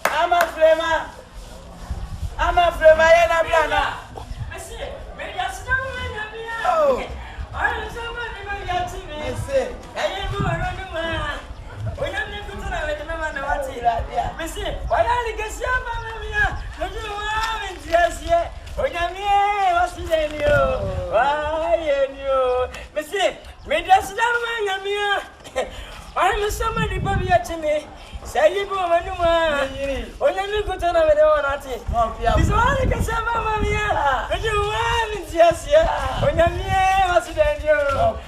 I'm a flema. I'm a flema, and I'm Yana. I say, maybe I still remember. Oh, I'm somebody my yacht. I say, I am running man. When I'm going to remember what he had. Missy, why are you getting some mamma? Don't you want me just yet? When I'm here, what's his name? Why, you? Missy, maybe I still remember. I'm somebody, Bobby, at me. Say you go when you want. When you go to the this one can say, Mamma mia. And you want it, yes, yeah. When I'm here, what's the end? Oh,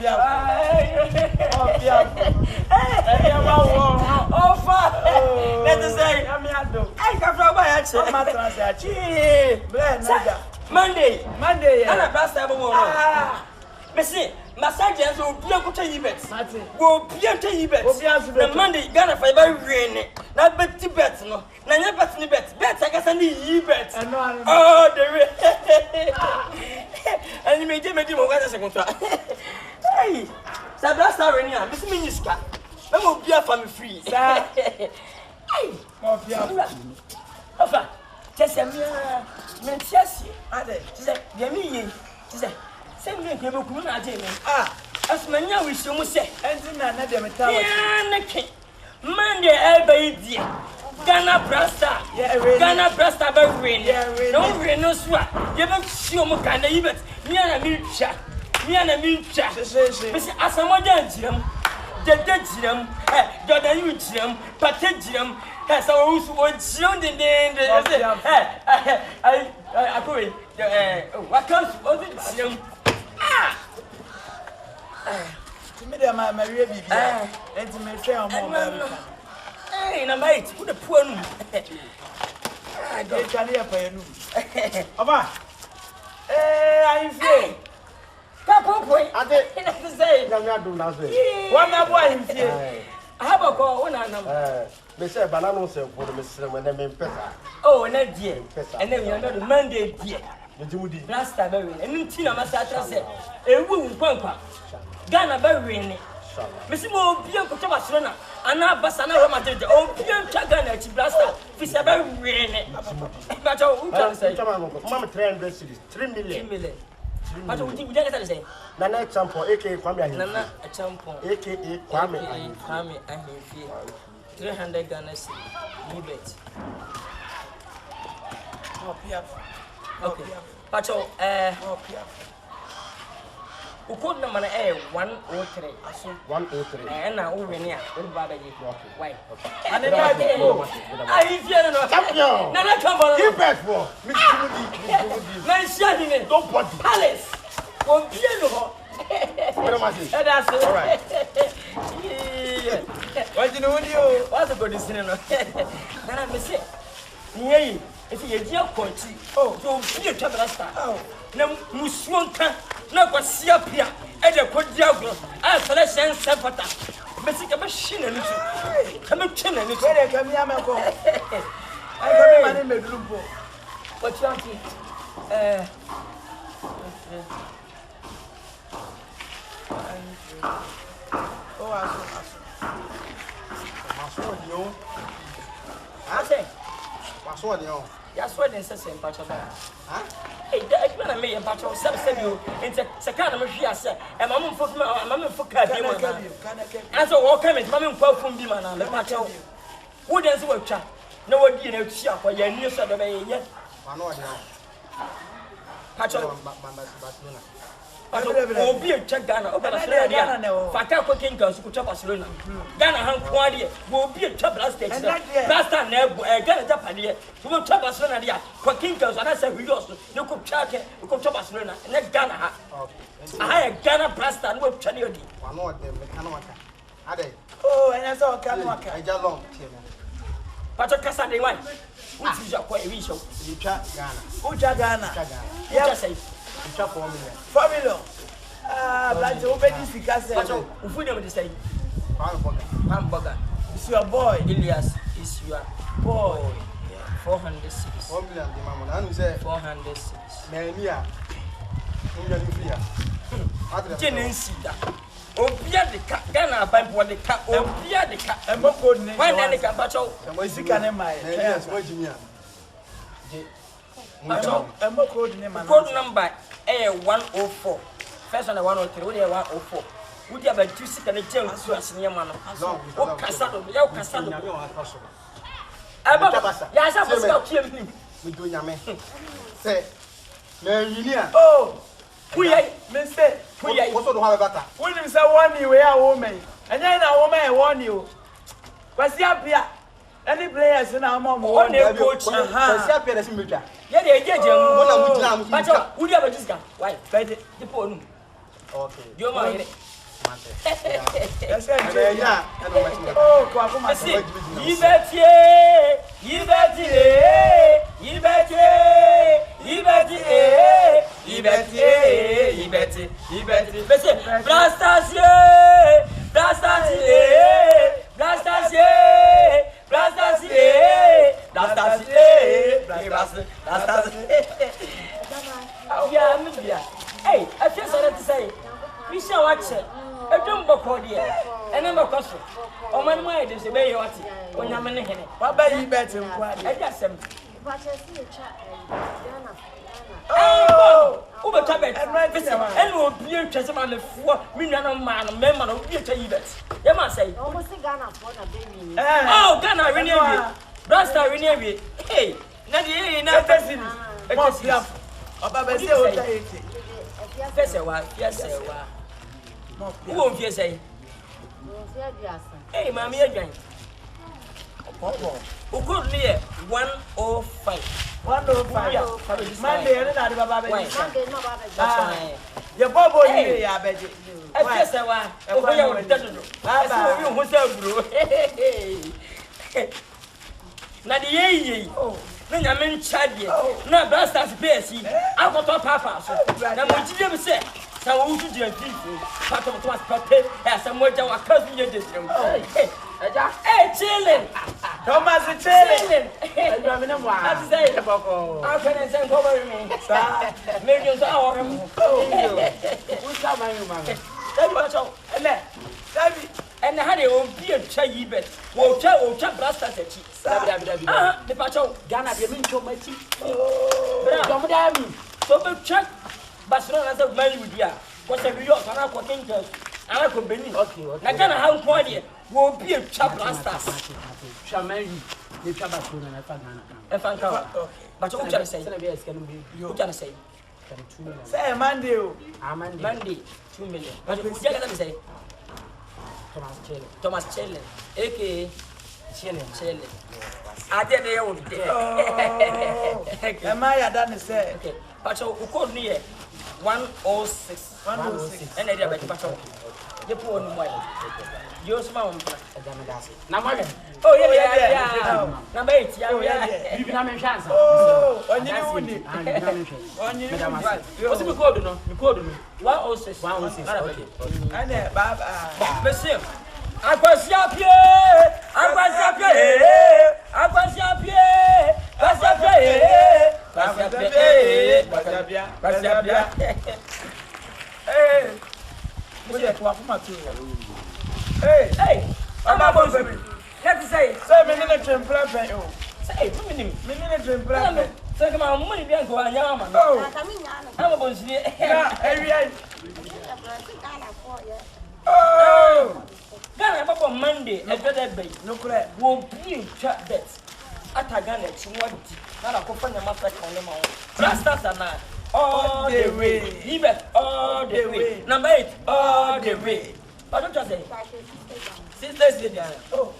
let us say, I'm here. I come from my accent. Monday, and a bastard woman. Missy. Massages will be able to eat it. Will be able to eat it. The Monday, Ghana fiber rain. Not bet to bet, no. None but any bet. Bet, I guess I need you bet. Oh, the rain. And you may give me what as a contract. Hey, Sabasta Renia, Miss Miniska. I will be a family free. Hey, Papa, just a mere Manchester. She said, Yemi, she said. Send me a good idea. As many as we should say, and then Monday, everybody, Ghana Blackstars, Ghana Blackstars, but rain, no rain, no swat. You don't show me kind of event. Me and a milk chat, Mr. Asamoah Jim, the dead Jim, Jordan Jim, Patet Jim, has always one Jim, I call it, what comes of Jim. To me, my Maria Bibi, and to me, hey, no, mate, put a poor I don't carry a pen. I'm free. Couple, I didn't say, I'm not doing nothing. One of one here. I have a call when I know. They say bananas for the Mr. when they mean Pesa. Oh, and that dear, and then you're not the Monday, dear. Last time, and Tina Massatra said, a woman, Pampa, Ghana Berry, Miss Mo, Pian Cotabasona, and now Bassana Romated, oh, Pian Chagana, Blaster, Fisaba Rain. But who can say, Mamma 3 million. But what did you say? Nana Champo, aka Kwame, Nana Champo, aka Kwame, and 300 Ghana, leave it. Okay. Pacho, who could not manage 103? 103. And now we're near. Why? And then I hear no champion. No, not come on. Keep back for Miss Nice shining it. Don't put Palace. One piano. That's it. All right. What do you know? What's about this? And I'm missing. Yeah. If you hear country, oh, don't be a Blackstars. Oh, no, Muswanka, no, but see up here, and a good diablo, as a lesson, Sapata. Basic a machine and come up, chin and it's very coming. I got my name, Lumbo. What's your I say, what's one, you? That's what they say, Pacho. Huh? Hey, that's when I made a Pacho, some send you into Sakana Mafia, and Mamma for Cadi. As a walk coming, Mamma from Biman and the Pacho. Who does work? No one did a shop or your new sort of a yet. Pacho, oh, be a check Ghana, open a Fata cooking girls who chop us Luna. Ghana hand quality will be a chop last day. Last time, Ghana Japan, who will chop us Luna, cooking girls, and I said, we lost. You could charge it, you could chop us Luna, and then Ghana. I had Ghana Blackstars with Chanio. One more than the oh, and I saw a Kanaka. I just long. But a Cassandra, which is your quite show. You chat Ghana. Who Ghana? Yes, say. 4 million. But open this because who never say hamburger. It's your boy. Elias is your boy. 406. 1 million. The mama. I say 406. Mania. Jenensi da. Obia de ka Ghana Bible de ka obia de ka. Embo code ne. Why na de ka bacho? Sika ne mai. Yes, what you mean? Bacho. Embo code ne man. Code number 104. First one 103, we 104. We dey about 2 sika ne tell us asene ma no. O kasa do, ya o kasa do. Aba. Ya sa for sika kiem ni. Me do nyame. Say, me engineer. Oh. Who ye? Me say. Who ye? What do have better? When you say one you we are woman. And then a woman warn you. Kwasi apia. Any players na am mo one coach. Kwasi apia na similita. Ye dey ejeje mu. Mo na mo gina mo. Bacho, who dey about this guy? Why? Bede. The phone. Okay. You ma here. Yes, sir. Yeah. Oh, kwa kuma. Yibeti. Bese, Blackstars. Yeah, hey, I just wanted to say, we shall watch it. I don't boko dear. And I'm a cost. Oh, my mind is a way what when I'm in it. What about you better? I just am. Oh, Uber Cabot, and right this one. and will be a Chesaman of 4 million man, member of future events. You must say, almost Ghana for a baby. oh, Ghana, renew Blackstars, renew hey, Nadia, nothing. What's the Baba say okay. Yes, who won't you say? Hey, mammy, again. Who could near 105? 105. Monday, and not Baba. Monday, no, your Bobo, I bet you. I guess I want. Oh, you who's na the ye na nyame nchade na Blackstars pesi akoto papa so na mo gide be se sa wo wutu di afifu pato to aspape e sa mo ja wakazu ye desem eja chilling Thomas chilling eja me na mo a say boko afene sen ko ba mi sa me jo so awore mo wo sa man you man e ba cho ele David and how they will be a chay bet. Will try Blackstars a cheat. The patrol, Ghana, the mean to my cheat. So, but check Barcelona as a man with ya. What's a real for King Girls? I could be okay. Now, Ghana, how quality will be a chap Blackstars. Shall marry the Chabasun and I found out. But what can I say? You can say. Say Monday. Monday, 2 million. But who can say? Thomas Chilling, aka Chilling. I did the old day. Am I done say? Okay, but so who called me 106. 106. And I did about patrol. You put on white. Your small number. Oh, yeah. Number 8. Yeah. You can have a chance. Oh, on you. On you. What's the code? No, you code me. 106. 106. Okay. And Baba. Monsieur. I was up here. Hey. What's that? What from you? Hey. I'm about to say. Say, me need a train plan. Say, 2 minutes. Me need a train plan. Say, come on, money don't go on your man. Oh, I'm about to see. Oh, Ghana Papa Monday, a better bay. no crap. Won't be a chat bet. At a Ghana, she wanted. Now I company a master on the mount. Blackstars are not. All the way. He bet all the way. Number 8, all the way. But don't you say? Sisters, oh,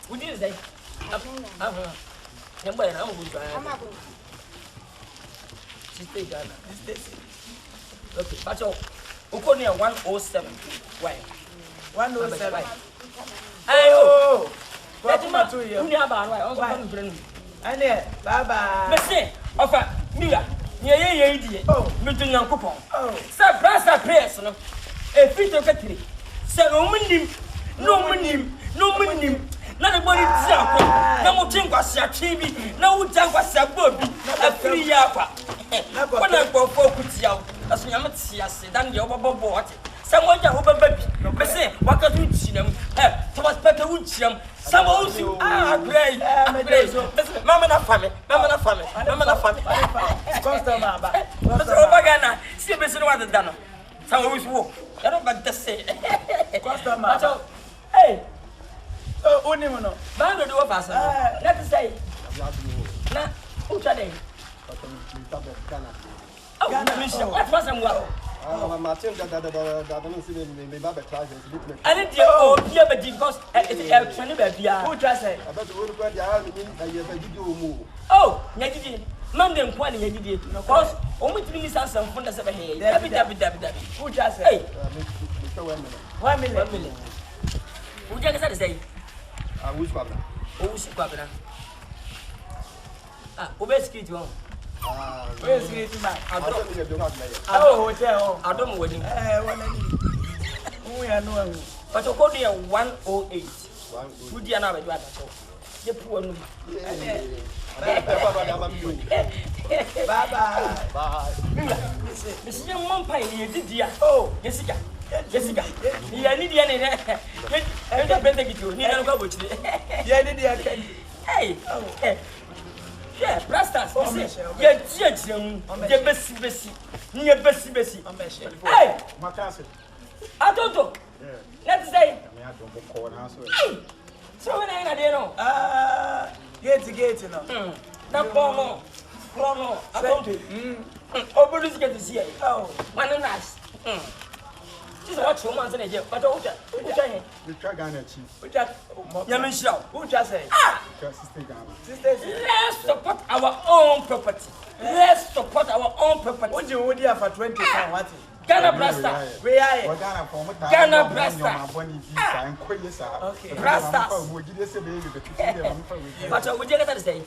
would you say? I'm going to Sister Ghana. Okay, but you go near 107. Why? 107. Oh, What my 2 years? You have a And yeah, Baba. Messi, offer Mira. Yeah, idiot. Oh, between young coupon. oh, Sir, Blackstars players, no. A fit of factory. Sir, no money. Not a body jump. No more drink was a TV. No jump was a bobby. A free yapper. When I go for good young, as you might see us, then the overboard. Someone over baby. say, what can you see them? Thomas Petter would see them. Some also great. Mamma, not family. Customer, see, Mr. Water. Some always walk. I don't want to say. Customer, hey, oh, no, man, do a pass. Let's say, now, who's that? Oh, what was I'm Martin, that don't see me, Blackstars. I didn't know, yeah, but because it's actually baby. Who just say, I bet you would go the oh, Nagidi, Monday and Quani, Nagidi, of course, only 3 minutes and some fun as ever here. Who just say, 1 million. Who just say, I wish Papa. Oh, she Papa. Ah, obesity. Where's it, man? Oh, hotel. I don't know what we are knowing. But according to 108, who did another driver? The poor woman. Bye. This is one pie here, did you? Oh, Jessica. You need any. I don't think you need to go with you. Hey, hey. Yeah, Blackstars. Yeah, Bessie. Hey, my cousin. I don't know. Let's say. So when I know. Gate, no. That promo. I don't know. Oh, police get to see it. Oh, one nice. This is what you want in a year, but okay. We try Ghana chief. Who just Who just say? Sisters, let's support our own property. Let's support our own property. What do you want here for 20 pounds? What? Ghana Blackstars. We are Ghana Blackstars. Okay. Blackstars. But would you get to say?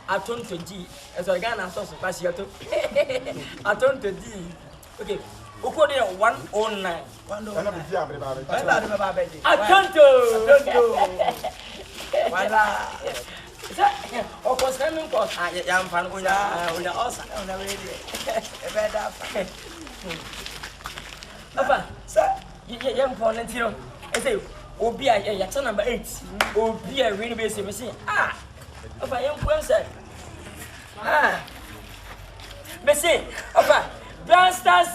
I don't G. As a Ghana sauce, Pasiato. I don't D. Okay. Uko there 109. Of course, I am fan on the outside on the radio. Papa, sir, young volunteer. I say, Obi, a number 8. Obi, a really basic machine. Ah, if I am person. Ah, Bessie, Papa. Blackstars,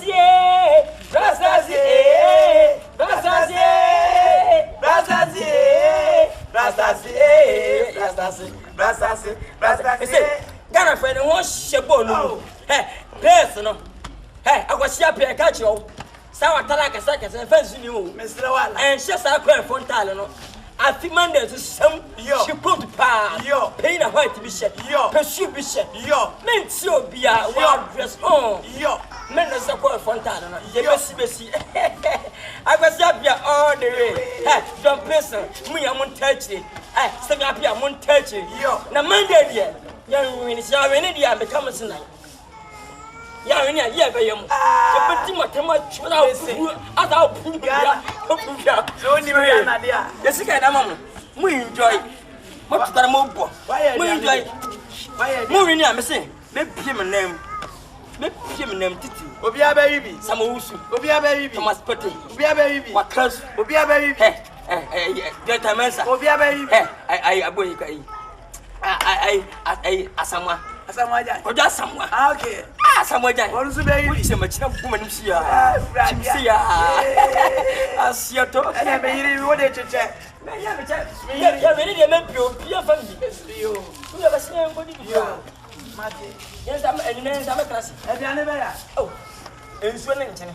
Ghana friend, one shabo. Hey, personal. Hey, I was here to catch you. Sour Talaka seconds and fancy you, Mr. Wall, and just our queer Fontano. I think Monday to some she put the power. Yo, pain a white bishop. Yo, pursue bishop. Yo, men so be a wild dress on. Yo, men as a queer Fontana. Yes, Bessie. I was up here all the way. Hey, don't listen. Me, I won't touch it. Hey, send me up here, I won't touch it. Yo, now Monday, yeah, young women is your India become a tonight. Yeah, yeah, but you put too much without so anyway, yes, again, I'm we enjoy much that mobile. We enjoy moving. I'm saying, make him a name. Make him a name, Titi. Obia baby, some Usu, Obia baby, Thomas Petty, Obia baby, what close, Obia baby, get a mess, Obia baby, I someone. Or just someone. Okay. Someone. What is a baby? Which is a much woman. See, I see your talk. And I made what did you check? Yeah, really, they meant you. You're funny. You never see anybody. Yes, I'm a class. Have you never? Oh, it's winning. Okay,